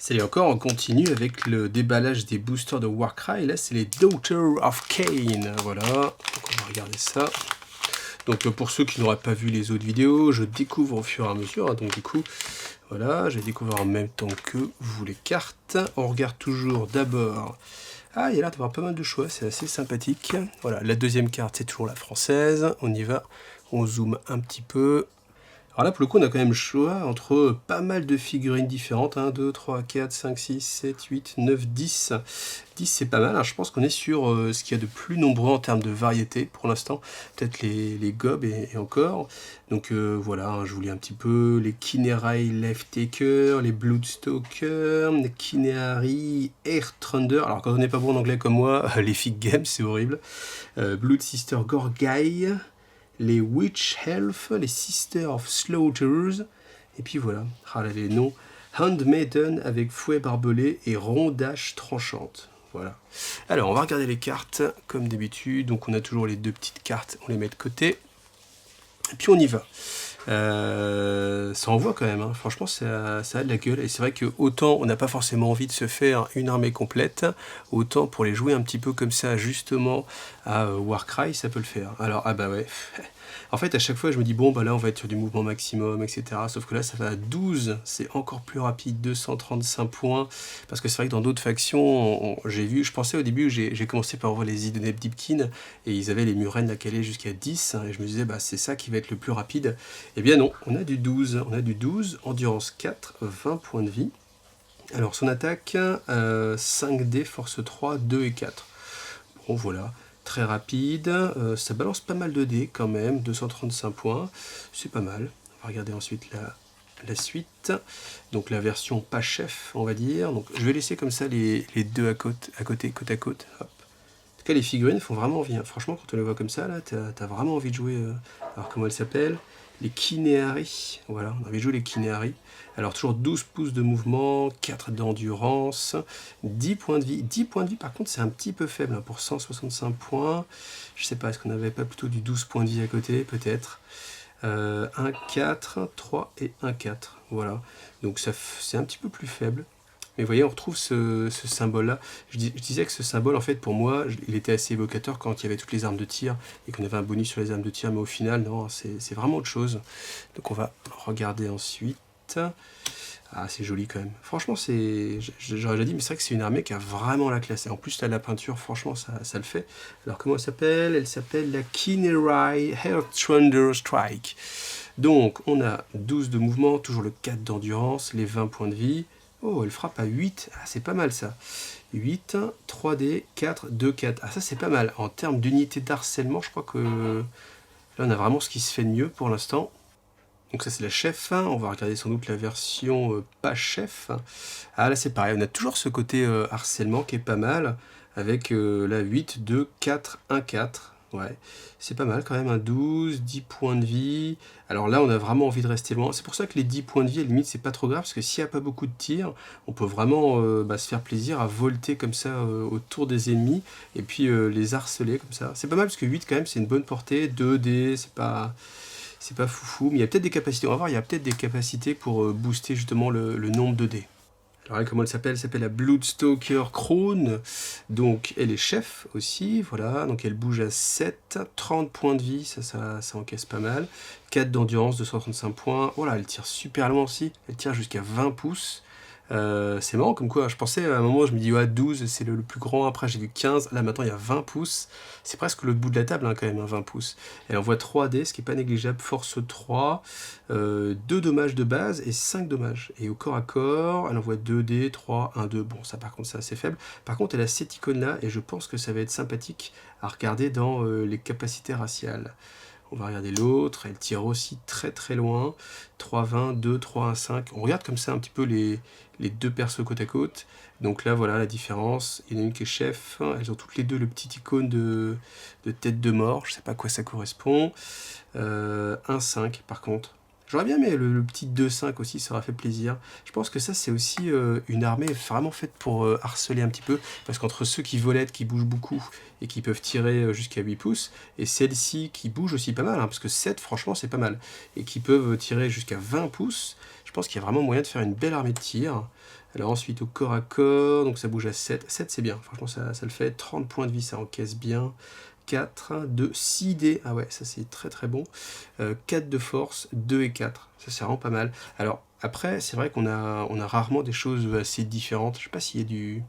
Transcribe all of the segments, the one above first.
Salut encore, on continue avec le déballage des boosters de Warcry. Là, c'est les Daughter of Cain. Voilà, donc on va regarder ça. Donc pour ceux qui n'auraient pas vu les autres vidéos, je découvre au fur et à mesure. Donc du coup, voilà, j'ai découvert en même temps que vous les cartes. On regarde toujours d'abord... Ah, il y a l'air d'avoir pas mal de choix, c'est assez sympathique. Voilà, la deuxième carte, c'est toujours la française. On y va, on zoome un petit peu. Alors là, pour le coup, on a quand même le choix entre pas mal de figurines différentes. 1, 2, 3, 4, 5, 6, 7, 8, 9, 10. 10, c'est pas mal. Alors, je pense qu'on est sur ce qu'il y a de plus nombreux en termes de variété pour l'instant. Peut-être les gobs et encore. Donc voilà, hein, je vous lis un petit peu. Les Kinerai Left Taker, les Bloodstalker, les Kineari Air Thunder. Alors, quand on n'est pas bon en anglais comme moi, les Fig Games, c'est horrible. Blood Sister Gorgai. Les Witch Elf, les Sisters of Slaughterers, et puis voilà, ah là, les noms, Handmaiden avec fouet barbelé et rondage tranchante. Voilà. Alors, on va regarder les cartes, comme d'habitude. Donc, on a toujours les deux petites cartes, on les met de côté. Et puis, on y va. Ça envoie quand même, hein. Franchement, ça a de la gueule. Et c'est vrai que autant on n'a pas forcément envie de se faire une armée complète, autant pour les jouer un petit peu comme ça, justement, à Warcry, ça peut le faire. Alors, ah bah ouais. En fait, à chaque fois, je me dis, bon, bah là, on va être sur du mouvement maximum, etc. Sauf que là, ça va à 12, c'est encore plus rapide, 235 points. Parce que c'est vrai que dans d'autres factions, j'ai vu, je pensais au début, j'ai commencé par voir les Idonep Deepkin, et ils avaient les Murennes à caler jusqu'à 10, hein, et je me disais, bah c'est ça qui va être le plus rapide. Eh bien non, on a du 12, endurance 4, 20 points de vie. Alors son attaque, 5D, force 3, 2 et 4. Bon voilà, très rapide, ça balance pas mal de dés quand même, 235 points, c'est pas mal. On va regarder ensuite la suite, donc la version pas chef on va dire. Donc je vais laisser comme ça les deux côte à côte. Hop. En tout cas les figurines font vraiment envie, hein. Franchement quand on les voit comme ça, là t'as vraiment envie de jouer. Alors comment elles s'appellent? Les Kineari, voilà, on avait joué les Kineari. Alors toujours 12 pouces de mouvement, 4 d'endurance, 10 points de vie. 10 points de vie par contre c'est un petit peu faible, hein, pour 165 points. Je sais pas, est-ce qu'on n'avait pas plutôt du 12 points de vie à côté, peut-être. 1, 4, 3 et 1, 4. Voilà, donc c'est un petit peu plus faible. Mais vous voyez, on retrouve ce symbole-là. Je disais que ce symbole, en fait, pour moi, il était assez évocateur quand il y avait toutes les armes de tir et qu'on avait un bonus sur les armes de tir, mais au final, non, c'est vraiment autre chose. Donc on va regarder ensuite. Ah, c'est joli quand même. Franchement, j'aurais déjà dit, mais c'est vrai que c'est une armée qui a vraiment la classe. Et en plus, là, la peinture, franchement, ça le fait. Alors, comment elle s'appelle? Elle s'appelle la Kinerai Air Thunder Strike. Donc, on a 12 de mouvement, toujours le 4 d'endurance, les 20 points de vie. Oh, elle frappe à 8. Ah, c'est pas mal ça. 8, 3D, 4, 2, 4. Ah, ça, c'est pas mal. En termes d'unité d'harcèlement, je crois que là, on a vraiment ce qui se fait de mieux pour l'instant. Donc ça, c'est la chef. On va regarder sans doute la version pas chef. Ah, là, c'est pareil. On a toujours ce côté harcèlement qui est pas mal. Avec la 8, 2, 4, 1, 4. Ouais, c'est pas mal quand même, un 12, 10 points de vie. Alors là, on a vraiment envie de rester loin. C'est pour ça que les 10 points de vie, à la limite, c'est pas trop grave, parce que s'il n'y a pas beaucoup de tirs, on peut vraiment se faire plaisir à volter comme ça autour des ennemis, et puis les harceler comme ça. C'est pas mal, parce que 8 quand même, c'est une bonne portée, 2D, c'est pas foufou, mais il y a peut-être des capacités, on va voir, il y a peut-être des capacités pour booster justement le nombre de dés. Alors comment elle s'appelle? Elle s'appelle la Bloodstalker Crown. Donc elle est chef aussi, voilà. Donc elle bouge à 7, 30 points de vie, ça encaisse pas mal. 4 d'endurance, 235 points. Voilà, elle tire super loin aussi. Elle tire jusqu'à 20 pouces. C'est marrant comme quoi, je pensais à un moment, je me dis ouais, 12 c'est le plus grand, après j'ai vu 15, là maintenant il y a 20 pouces, c'est presque le bout de la table hein, quand même, hein, 20 pouces. Elle envoie 3D, ce qui n'est pas négligeable, force 3, 2 dommages de base et 5 dommages. Et au corps à corps, elle envoie 2D, 3, 1, 2, bon ça par contre c'est assez faible. Par contre elle a cette icône là et je pense que ça va être sympathique à regarder dans les capacités raciales. On va regarder l'autre, elle tire aussi très très loin, 3, 20, 2, 3, 1, 5. On regarde comme ça un petit peu les deux persos côte à côte. Donc là, voilà la différence. Il y en a une qui est chef, elles ont toutes les deux le petit icône de tête de mort, je ne sais pas à quoi ça correspond. 1, 5 par contre. J'aurais bien aimé le petit 2-5 aussi, ça aurait fait plaisir. Je pense que ça, c'est aussi une armée vraiment faite pour harceler un petit peu, parce qu'entre ceux qui volettent, qui bougent beaucoup, et qui peuvent tirer jusqu'à 8 pouces, et celles-ci qui bougent aussi pas mal, hein, parce que 7, franchement, c'est pas mal, et qui peuvent tirer jusqu'à 20 pouces, je pense qu'il y a vraiment moyen de faire une belle armée de tir. Alors ensuite au corps à corps, donc ça bouge à 7. 7 c'est bien, franchement ça le fait. 30 points de vie, ça encaisse bien. 4, 2, 6 dés, ah ouais, ça c'est très très bon. 4 de force, 2 et 4, ça c'est vraiment pas mal. Alors après, c'est vrai qu'on a rarement des choses assez différentes. Je sais pas s'il y a du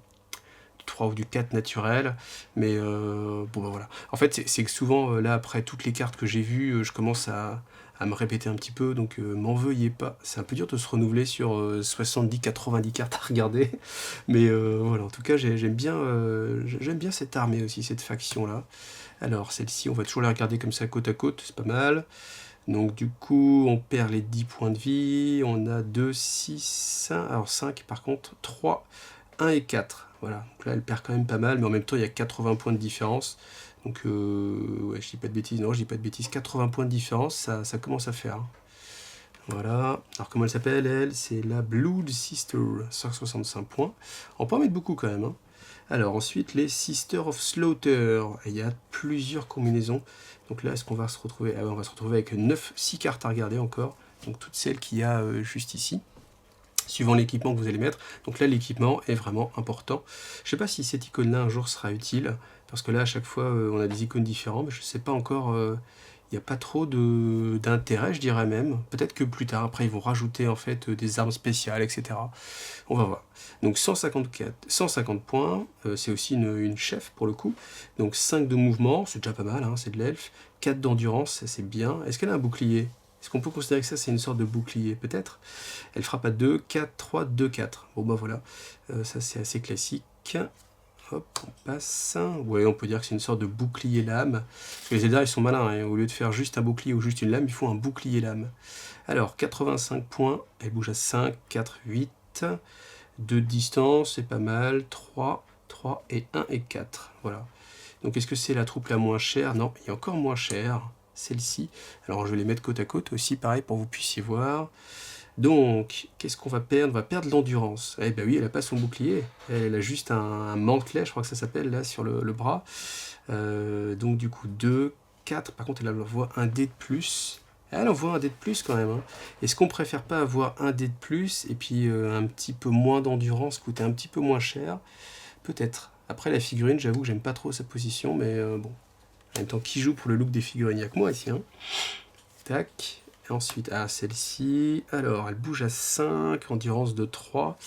3 ou du 4 naturel, mais bon bah voilà. En fait, c'est que souvent, là, après toutes les cartes que j'ai vues, je commence à me répéter un petit peu, donc m'en veuillez pas. C'est un peu dur de se renouveler sur 70-90 cartes à regarder, mais voilà, en tout cas, j'aime bien cette armée aussi, cette faction-là. Alors, celle-ci, on va toujours la regarder comme ça, côte à côte, c'est pas mal. Donc du coup, on perd les 10 points de vie, on a 2, 6, 5, alors 5 par contre, 3, 1 et 4. Voilà, donc là elle perd quand même pas mal, mais en même temps il y a 80 points de différence. Donc ouais, je dis pas de bêtises, non je dis pas de bêtises, 80 points de différence, ça commence à faire. Hein. Voilà, alors comment elle s'appelle elle? C'est la Blood Sister, 165 points. On peut en mettre beaucoup quand même. Hein. Alors ensuite les Sister of Slaughter, il y a plusieurs combinaisons. Donc là est-ce qu'on va se retrouver? Ah ouais, on va se retrouver avec 6 cartes à regarder encore. Donc toutes celles qu'il y a juste ici. Suivant l'équipement que vous allez mettre. Donc là, l'équipement est vraiment important. Je ne sais pas si cette icône-là, un jour, sera utile, parce que là, à chaque fois, on a des icônes différentes, mais je ne sais pas encore, il n'y a pas trop d'intérêt, je dirais même. Peut-être que plus tard, après, ils vont rajouter, en fait, des armes spéciales, etc. On va voir. Donc 150 points, c'est aussi une chef, pour le coup. Donc 5 de mouvement, c'est déjà pas mal, hein, c'est de l'elfe. 4 d'endurance, c'est bien. Est-ce qu'elle a un bouclier? Est-ce qu'on peut considérer que ça, c'est une sorte de bouclier? Peut-être. Elle frappe à 2, 4, 3, 2, 4. Bon, bah voilà. Ça, c'est assez classique. Hop, on passe. Ouais, on peut dire que c'est une sorte de bouclier lame. Parce que les Eldar, ils sont malins. Hein. Au lieu de faire juste un bouclier ou juste une lame, ils font un bouclier lame. Alors, 85 points. Elle bouge à 5, 4, 8. 2 de distance, c'est pas mal. 3, 3 et 1 et 4. Voilà. Donc, est-ce que c'est la troupe la moins chère? Non, il y a encore moins cher. Celle-ci. Alors, je vais les mettre côte à côte aussi, pareil, pour que vous puissiez voir. Donc, qu'est-ce qu'on va perdre? On va perdre l'endurance. Eh ben oui, elle n'a pas son bouclier. Elle a juste un mantelet, je crois que ça s'appelle, là, sur le bras. Donc, du coup, 2, 4. Par contre, elle envoie un dé de plus. Elle envoie un dé de plus quand même. Hein. Est-ce qu'on préfère pas avoir un dé de plus et puis un petit peu moins d'endurance, coûter un petit peu moins cher? Peut-être. Après, la figurine, j'avoue que j'aime pas trop sa position, mais bon. En même temps, qui joue pour le look des figurines? Il n'y a que moi ici. Hein. Tac. Et ensuite, celle-ci. Alors, elle bouge à 5, endurance de 3,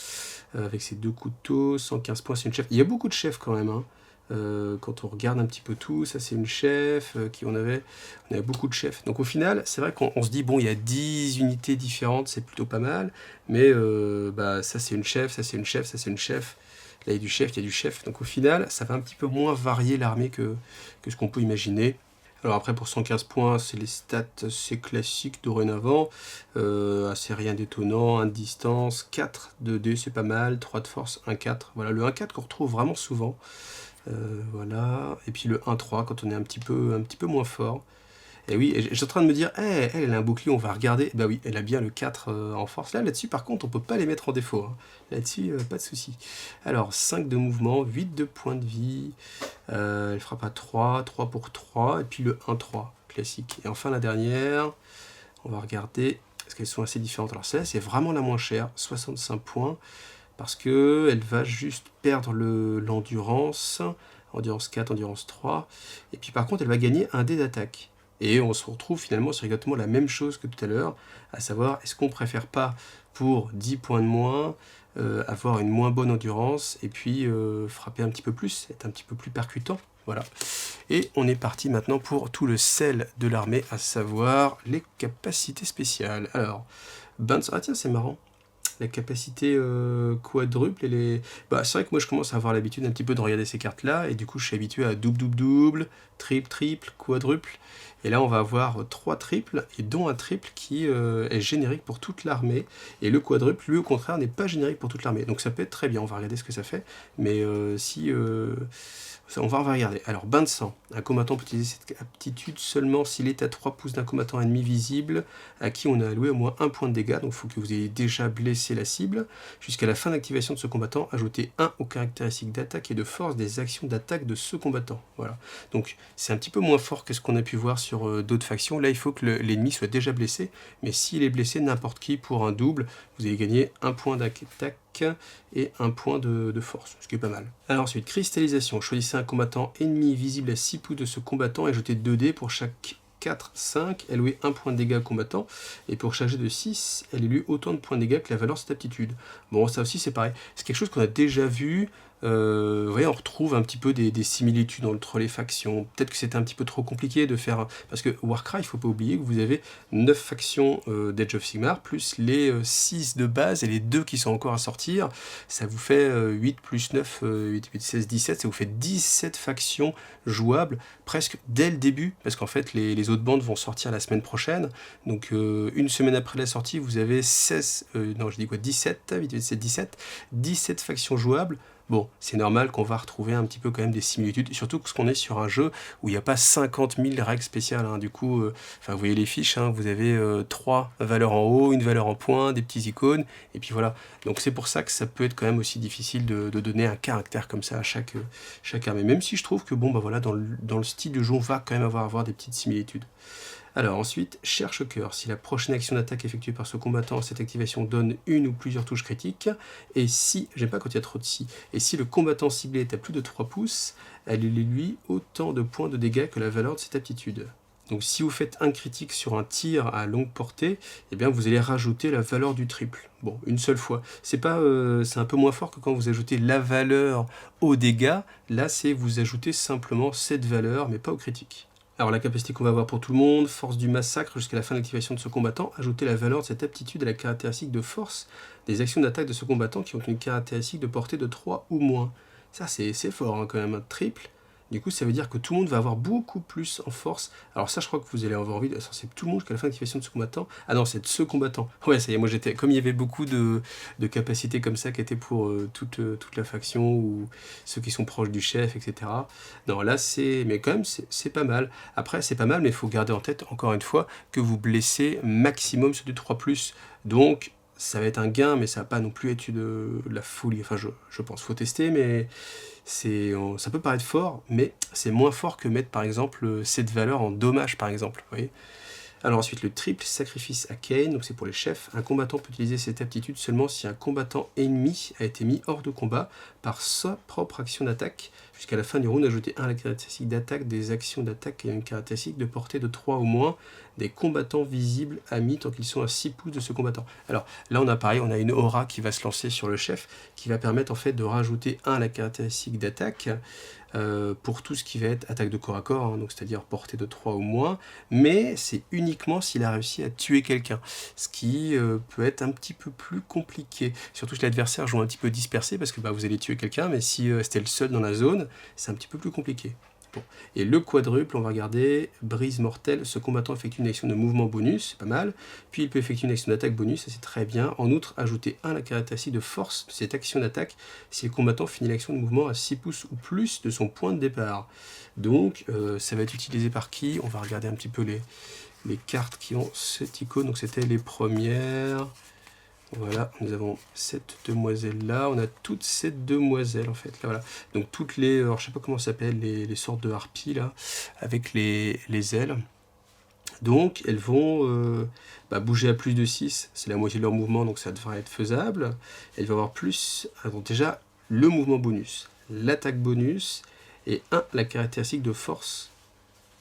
avec ses 2 couteaux, 115 points, c'est une chef. Il y a beaucoup de chefs quand même. Hein. Quand on regarde un petit peu tout, ça c'est une chef, on avait beaucoup de chefs. Donc au final, c'est vrai qu'on se dit, bon, il y a 10 unités différentes, c'est plutôt pas mal, mais bah, ça c'est une chef, ça c'est une chef, ça c'est une chef. Là, il y a du chef, il y a du chef. Donc au final, ça va un petit peu moins varier l'armée que ce qu'on peut imaginer. Alors après, pour 115 points, c'est les stats assez classiques dorénavant. Assez rien d'étonnant. 1 de distance, 4 de dés, c'est pas mal. 3 de force, 1-4. Voilà, le 1-4 qu'on retrouve vraiment souvent. Voilà. Et puis le 1-3 quand on est un petit peu moins fort. Et oui, j'étais en train de me dire, elle a un bouclier, on va regarder. Bah oui, elle a bien le 4 en force. Là-dessus, par contre, on peut pas les mettre en défaut. Hein. Là-dessus, pas de souci. Alors, 5 de mouvement, 8 de points de vie. Elle frappe à 3, 3 pour 3, et puis le 1-3, classique. Et enfin, la dernière, on va regarder, parce qu'elles sont assez différentes. Alors, celle-là, c'est vraiment la moins chère, 65 points, parce qu'elle va juste perdre l'endurance, endurance 4, endurance 3, et puis par contre, elle va gagner un dé d'attaque. Et on se retrouve finalement sur exactement la même chose que tout à l'heure, à savoir, est-ce qu'on préfère pas, pour 10 points de moins, avoir une moins bonne endurance, et puis frapper un petit peu plus, être un petit peu plus percutant. Voilà. Et on est parti maintenant pour tout le sel de l'armée, à savoir les capacités spéciales. Alors, ah tiens, c'est marrant. La capacité quadruple et les... Bah, c'est vrai que moi je commence à avoir l'habitude un petit peu de regarder ces cartes là et du coup je suis habitué à double, triple, quadruple et là on va avoir 3 triples et dont un triple qui est générique pour toute l'armée et le quadruple lui au contraire n'est pas générique pour toute l'armée donc ça peut être très bien, on va regarder ce que ça fait mais on va regarder. Alors, bain de sang. Un combattant peut utiliser cette aptitude seulement s'il est à 3 pouces d'un combattant ennemi visible à qui on a alloué au moins 1 point de dégâts. Donc, il faut que vous ayez déjà blessé la cible. Jusqu'à la fin d'activation de ce combattant, ajoutez 1 aux caractéristiques d'attaque et de force des actions d'attaque de ce combattant. Voilà. Donc, c'est un petit peu moins fort que ce qu'on a pu voir sur d'autres factions. Là, il faut que l'ennemi soit déjà blessé, mais s'il est blessé, n'importe qui, pour un double, vous allez gagner un point d'attaque et un point de force, ce qui est pas mal. Alors ensuite, cristallisation. Choisissez un combattant ennemi visible à 6 pouces de ce combattant et jetez 2 dés pour chaque 4, 5, allouez 1 point de dégâts au combattant, et pour chaque jet de 6, elle élu autant de points de dégâts que la valeur de cette aptitude. Bon, ça aussi c'est pareil, c'est quelque chose qu'on a déjà vu, vous voyez, on retrouve un petit peu des similitudes entre les factions. Peut-être que c'était un petit peu trop compliqué de faire, parce que Warcry, il ne faut pas oublier que vous avez 9 factions d'Age of Sigmar, plus les 6 de base et les 2 qui sont encore à sortir, ça vous fait 8 plus 9, 8, 8, 16, 17, ça vous fait 17 factions jouables, presque dès le début, parce qu'en fait les autres bandes vont sortir la semaine prochaine, donc une semaine après la sortie, vous avez 17, 8, 8, 17, 17 factions jouables. Bon, c'est normal qu'on va retrouver un petit peu quand même des similitudes, surtout parce qu'on est sur un jeu où il n'y a pas 50 000 règles spéciales. Hein. Du coup, vous voyez les fiches, hein, vous avez 3 valeurs en haut, une valeur en point, des petits icônes, et puis voilà. Donc c'est pour ça que ça peut être quand même aussi difficile de donner un caractère comme ça à chaque armée. Même si je trouve que bon, bah voilà, dans le style du jeu, on va quand même avoir des petites similitudes. Alors ensuite, cherche cœur. Si la prochaine action d'attaque effectuée par ce combattant, cette activation donne une ou plusieurs touches critiques, et si, j'aime pas quand il y a trop de si, et si le combattant ciblé est à plus de 3 pouces, elle lui autant de points de dégâts que la valeur de cette aptitude. Donc si vous faites un critique sur un tir à longue portée, eh bien vous allez rajouter la valeur du triple. Bon, une seule fois. C'est un peu moins fort que quand vous ajoutez la valeur aux dégâts. Là, c'est vous ajoutez simplement cette valeur, mais pas au critique. Alors la capacité qu'on va avoir pour tout le monde, force du massacre jusqu'à la fin de l'activation de ce combattant, ajouter la valeur de cette aptitude à la caractéristique de force des actions d'attaque de ce combattant qui ont une caractéristique de portée de 3 ou moins. Ça c'est fort hein, quand même, un triple. Du coup, ça veut dire que tout le monde va avoir beaucoup plus en force. Alors ça, je crois que vous allez avoir envie de... C'est tout le monde jusqu'à la fin de l'activation de ce combattant. Ah non, c'est de ce combattant. Ouais, ça y est, moi j'étais... Comme il y avait beaucoup de capacités comme ça qui étaient pour toute la faction ou ceux qui sont proches du chef, etc. Non, là, c'est... Mais quand même, c'est pas mal. Après, c'est pas mal, mais il faut garder en tête, encore une fois, que vous blessez maximum sur du 3+. Donc... ça va être un gain, mais ça va pas non plus être de la folie. Enfin, je pense, faut tester, mais ça peut paraître fort, mais c'est moins fort que mettre, par exemple, cette valeur en dommage, par exemple. Vous voyez. Alors ensuite, le triple sacrifice à Kane, donc c'est pour les chefs. Un combattant peut utiliser cette aptitude seulement si un combattant ennemi a été mis hors de combat par sa propre action d'attaque. Jusqu'à la fin du round, ajouter 1 à la caractéristique d'attaque des actions d'attaque et une caractéristique de portée de 3 ou moins des combattants visibles amis tant qu'ils sont à 6 pouces de ce combattant. Alors là, on a pareil, on a une aura qui va se lancer sur le chef, qui va permettre en fait de rajouter 1 à la caractéristique d'attaque, pour tout ce qui va être attaque de corps à corps, hein, donc c'est-à-dire portée de 3 ou moins, mais c'est uniquement s'il a réussi à tuer quelqu'un, ce qui peut être un petit peu plus compliqué, surtout si l'adversaire joue un petit peu dispersé, parce que bah, vous allez tuer quelqu'un, mais si c'était le seul dans la zone, c'est un petit peu plus compliqué. Bon. Et le quadruple, on va regarder, brise mortelle, ce combattant effectue une action de mouvement bonus, c'est pas mal, puis il peut effectuer une action d'attaque bonus, ça c'est très bien. En outre, ajouter 1 à la caractéristique de force de cette action d'attaque si le combattant finit l'action de mouvement à 6 pouces ou plus de son point de départ. Donc ça va être utilisé par qui? On va regarder un petit peu les cartes qui ont cette icône, donc c'était les premières. Voilà, nous avons cette demoiselle-là, on a toutes ces demoiselles en fait, là, voilà. Donc toutes les, alors je sais pas comment ça s'appelle, les sortes de harpies là, avec les ailes. Donc elles vont bouger à plus de 6, c'est la moitié de leur mouvement, donc ça devrait être faisable. Elles vont avoir plus, elles ont déjà le mouvement bonus, l'attaque bonus, et la caractéristique de force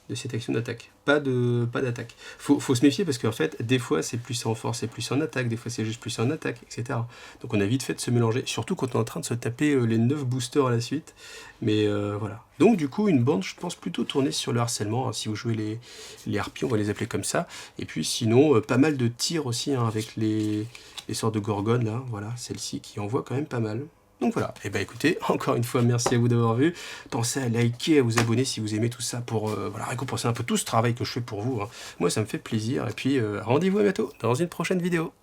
de cette action d'attaque. Pas d'attaque. Faut se méfier parce qu'en fait, des fois c'est plus en force et plus en attaque, des fois c'est juste plus en attaque, etc. Donc on a vite fait de se mélanger, surtout quand on est en train de se taper les 9 boosters à la suite. Mais voilà. Donc du coup, une bande, je pense, plutôt tournée sur le harcèlement. Hein, si vous jouez les harpies, on va les appeler comme ça. Et puis sinon, pas mal de tirs aussi, hein, avec les sortes de gorgones, là. Voilà, celle-ci qui envoie quand même pas mal. Donc voilà, et bah écoutez, encore une fois, merci à vous d'avoir vu. Pensez à liker, à vous abonner si vous aimez tout ça pour voilà, récompenser un peu tout ce travail que je fais pour vous. Hein. Moi, ça me fait plaisir. Et puis, rendez-vous à bientôt dans une prochaine vidéo.